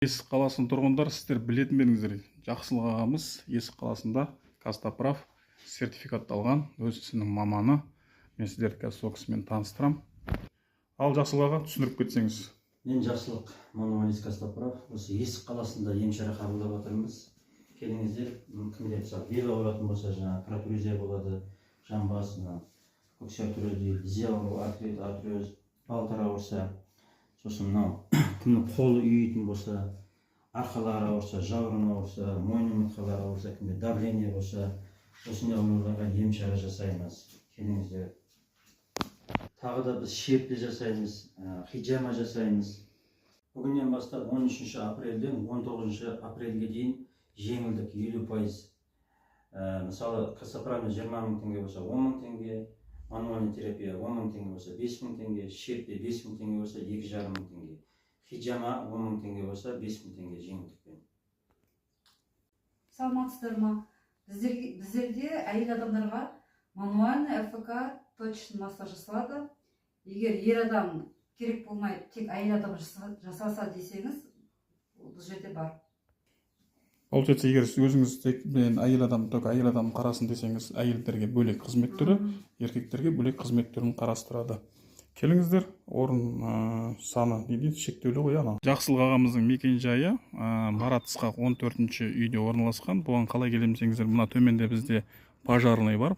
Есік қаласының тұрғындары, сіздер білетін беріңіздер, Жақсылық ағамыз Есік қаласында Костоправ сертификатталған өз ісінің маманы. Мен сіздерді қазір сол кісімен таныстырам. Ал Жақсылық аға, түсіндіріп кетсеңіз. Мен Жақсылық Мануалист Костоправ, осы Есік қаласында ем-шара қабылдап жатырмыз. Келіңіздер, кімде бел ауыратын болса, жаңа протрузия болады, жамбас, көксертрозия, тізе ауруы, артриоз, балтыр ауырса, сосын мынау кімнің қолы үйитін болса, арқалары ауырса, жауырын ауырса, мойны мытқалары ауырса, кімде давление болса, осындай ауруларға ем-шара жасаймыз. Келіңіздер. Тағы да біз шерпе жасаймыз, хиджама жасаймыз. Бүгіннен бастап 13 апрельден 19 апрельге дейін жеңілдік 50%. Мысалы, Костоправмен 20 мың теңге болса 10 мың теңге, мануальный терапия 10 мың теңге болса 5 мың теңге, шерпе 5 мың теңге болса 2,5 мың теңге, хиджама 10 мың теңге болса 5 мың теңге жеңілдікпен. Саламатсыздар ма? Біздерде әйел адамдарға мануальный ФК точный массаж жасалады. Егер ер адам керек болмай, тек әйел адам жасаса десеңіз, бұл жерде бар. Ол жерде егер өзіңіз тек әйел адам қарасын десеңіз, әйелдерге бөлек қызмет түрі, еркектерге бөлек қызмет түрін қарастырады. Келіңіздер, орын саны шектеулі ғой. Жақсылық ағамыздың мекен-жайы Марат Ысқақ 14-ші үйде орналасқан. Бұған қалай келемсеңіздер, мына төменде бізде пожарный бар.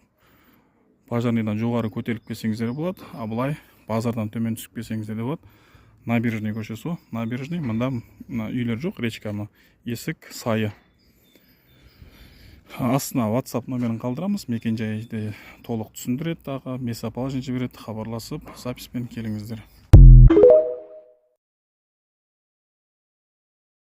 Пожарныйдан жоғары көтеріліп келсеңіздер болады, а былай базардан төмен түсіп келсеңіздер болады. Набережный көшесі, набережный, мында үйлер жоқ, речка, есік сайы. Астына WhatsApp номерін қалдырамыз, мекен жайды толық түсіндіреді, месоположение жібереді, хабарласып, записпен келіңіздер.